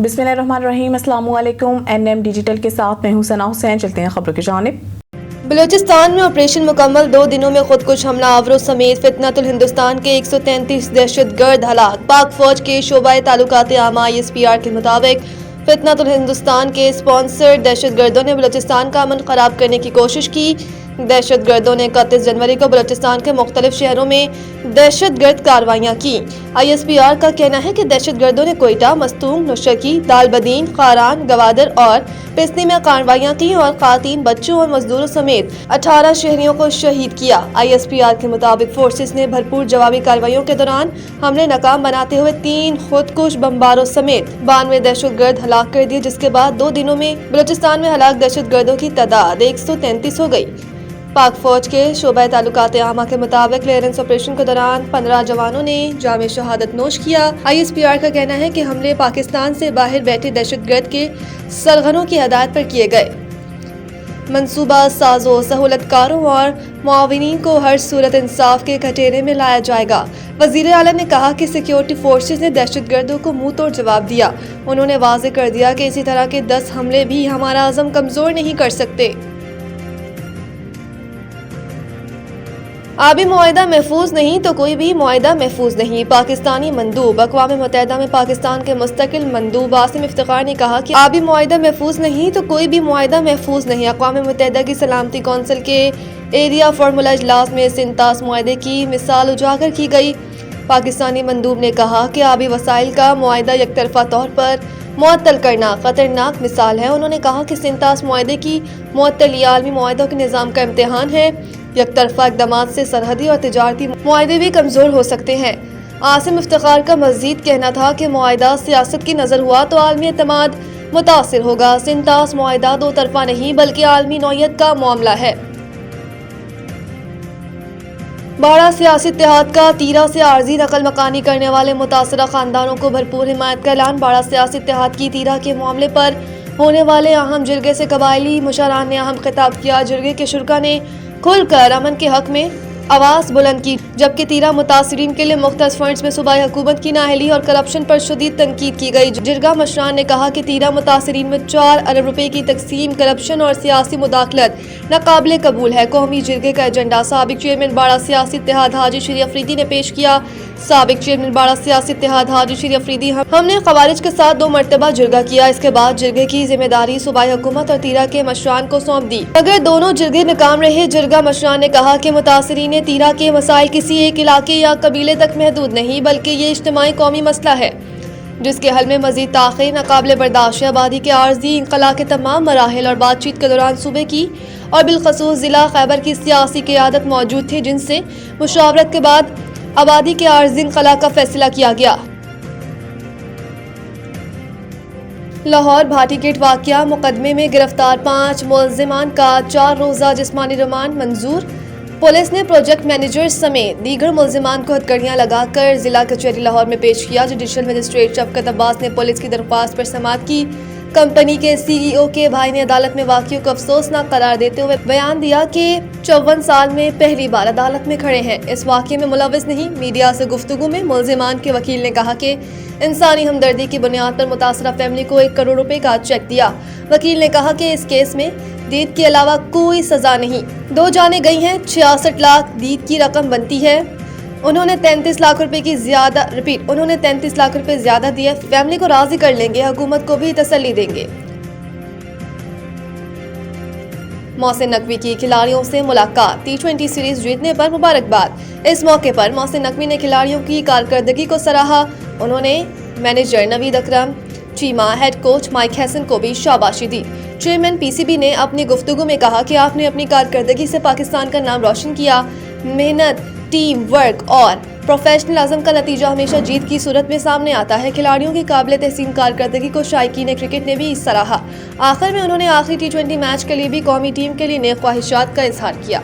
बिस्मिल्लाहिर्रहमानिर्रहीम, अस्सलामुअलैकुम। NM digital के साथ मैं हूं सना हुसैन। चलते हैं खबरों की जानिब। बलूचिस्तान में ऑपरेशन मुकम्मल, 2 दिनों में खुदकुश हमलावरों समेत फितनतुल हिंदुस्तान के 133 दहशतगर्द हलाक। पाक फौज के शोबाए ताल्लुकात आमा ISPR के मुताबिक फितनतुल हिंदुस्तान के स्पॉन्सर दहशतगर्दों ने बलूचिस्तान का अमन खराब करने की कोशिश की। दहशतगर्दों ने 31 जनवरी को बलूचिस्तान के मुख्तलिफ शहरों में दहशतगर्द कार्रवाइयाँ की। ISPR का कहना है कि दहशतगर्दों ने कोयटा, मस्तूम, नुशकी, दालबदीन, खारान, गवादर और पिस्ती में कार्रवाइयाँ की और खातीन, बच्चों और मजदूरों समेत 18 शहरियों को शहीद किया। ISPR के मुताबिक फोर्सेस ने भरपूर जवाबी कार्रवाइयों के दौरान हमले नाकाम बनाते हुए 3 खुदकुश बमबारों समेत 92 दहशतगर्द हलाक कर दिए, जिसके बाद 2 दिनों में बलूचिस्तान में हलाक दहशतगर्दों की तादाद 133 हो गई। पाक फौज के शोबाए ताल्लुकात आमा के मुताबिक क्लियरेंस ऑपरेशन के दौरान 15 जवानों ने जामे शहादत नोश किया। ISPR का कहना है कि हमले पाकिस्तान से बाहर बैठे दहशतगर्द के सरगनों की हदायत पर किए गए। मंसूबा साजों, सहूलतकारों और मुआविनीन को हर सूरत इंसाफ के कटघरे में लाया जाएगा। वजीर आला ने कहा कि सिक्योरिटी फोर्सेस ने दहशतगर्दों को मुंह तोड़ जवाब दिया। उन्होंने वाज़ेह कर दिया कि इसी तरह के 10 हमले भी हमारा अज़म कमजोर नहीं कर सकते। आबी मुआहिदा महफूज नहीं तो कोई भी मुआहिदा महफूज नहीं। पाकिस्तानी मंदूब अक़वाम मुत्तहिदा में पाकिस्तान के मुस्तकिल मंदूब आसिम इफ्तिखार ने कहा कि आबी मुआहिदा महफूज नहीं तो कोई भी मुआहिदा महफूज नहीं। अक़वाम मुत्तहिदा की सलामती कौंसिल के एरिया फार्मूला इजलास में सिंतास मुआहिदे की मिसाल उजागर की गई। पाकिस्तानी मंदूब ने कहा कि आबी वसाइल का मुआहिदा यकतरफा तौर पर मुअत्तल करना खतरनाक मिसाल है। उन्होंने कहा कि सिंतास मुआहिदे की मुअत्तली आलमी मुआहिदों के निज़ाम का इम्तिहान है। यकतरफा इक़दामात से सरहदी और तिजारती मुआहिदे भी कमज़ोर हो सकते हैं। आसिम इफ्तिखार का मज़ीद कहना था कि मुआहिदा सियासत की नज़र हुआ तो आलमी एतमाद मुतासिर होगा। सिंतास मुआहिदा दो तरफा नहीं बल्कि आलमी नौयत का मामला है। बाड़ा सियासी इत्तेहाद का तीरा से आर्जी नकल मकानी करने वाले मुतासरा खानदानों को भरपूर हिमायत का ऐलान। बाड़ा सियासी इत्तेहाद की तीरा के मामले पर होने वाले अहम जिरगे से कबायली मुशारान ने अहम खिताब किया। जिरगे के शुरा ने खुलकर अमन के हक में आवाज़ बुलंद की, जबकि तीरा मुतासरीन के लिए मुख्तस फंड्स में सूबाई हुकूमत की नाअहली और करप्शन पर शदीद तनकीद की गई। जिरगा मशरान ने कहा कि तीरा मुतासरीन में 4 अरब रुपए की तकसीम, करप्शन और सियासी मुदाखलत नाकाबिले कबूल है। कौमी जिरगे का एजेंडा साबिक चेयरमैन बाड़ा सियासी इत्तेहाद हाजी शरी अफरीदी ने पेश किया। साबिक चेयरमैन बाड़ा सियासी इत्तेहाद हाजी शरी अफरीदी, हमने खवारिज के साथ 2 मरतबा जिरगा किया। इसके बाद जिरगे की जिम्मेदारी सूबाई हुकूमत और तीरा के मशरान को सौंप दी। अगर दोनों जिरगे नाकाम रहे, जिरगा मशरान ने कहा कि मुतासरीन तीरा के मसाइल किसी एक इलाके या कबीले तक महदूद नहीं बल्कि ये इज्तिमाई कौमी मसला है जिसके हल में मजीद ताख़ीर नाकाबिले बर्दाश्त है। आबादी के आर्जी इंक़लाब के तमाम मराहिल और बातचीत के दौरान सूबे की और बिलखसूस ज़िला खैबर की सियासी क़यादत मौजूद थी, जिनसे मुशावरत के बाद आबादी के आर्जी इंक़लाब का फैसला किया गया। लाहौर भाटी गेट वाक़या मुकदमे में गिरफ्तार 5 मुलज़िमान का 4 रोज़ा जिस्मानी रिमांड मंजूर। पुलिस ने प्रोजेक्ट मैनेजर समेत दीगर मुलज़िमान को हथकड़ियाँ लगाकर जिला कचहरी लाहौर में पेश किया। जुडिशल मजिस्ट्रेट शफकत अब्बास ने पुलिस की दरख्वास्त पर समाअत की। कंपनी के CEO के भाई ने अदालत में वाक़ियों को अफसोसनाक करार देते हुए बयान दिया कि 54 साल में पहली बार अदालत में खड़े हैं। इस वाक़े में मुलविस नहीं। मीडिया से गुफ्तगू में मुलज़िमान के वकील ने कहा कि इंसानी हमदर्दी की बुनियाद पर मुतासरा फैमिली को 1 करोड़ रुपए का चेक दिया। वकील ने कहा कि इस केस में दीद के अलावा कोई सजा नहीं। 2 जाने गई हैं, 66 लाख दीद की रकम बनती है। उन्होंने 33 लाख रुपए की ज्यादा उन्होंने 33 लाख रुपए ज्यादा दिए। फैमिली को राजी कर लेंगे, हुकूमत को भी तसल्ली देंगे। मोहसिन नकवी की खिलाड़ियों से मुलाकात। T20 सीरीज जीतने पर मुबारकबाद। इस मौके पर मोहसिन नकवी ने खिलाड़ियों की कारकर्दगी को सराहा। उन्होंने manager Naveed Akram, Cheema, head coach Mike Hesson को भी शाबाशी दी। चेयरमैन PCB ने अपनी गुफ्तगू में कहा कि आपने अपनी कारकर्दगी से पाकिस्तान का नाम रोशन किया। मेहनत, टीम वर्क और प्रोफेशनलिज्म का नतीजा हमेशा जीत की सूरत में सामने आता है। खिलाड़ियों की काबिल तहसीन कारकर्दगी को शायकीन क्रिकेट ने भी सराहा। आखिर में उन्होंने आखिरी T20 मैच के लिए भी कौमी टीम के लिए नेक ख्वाहिशात का इजहार किया।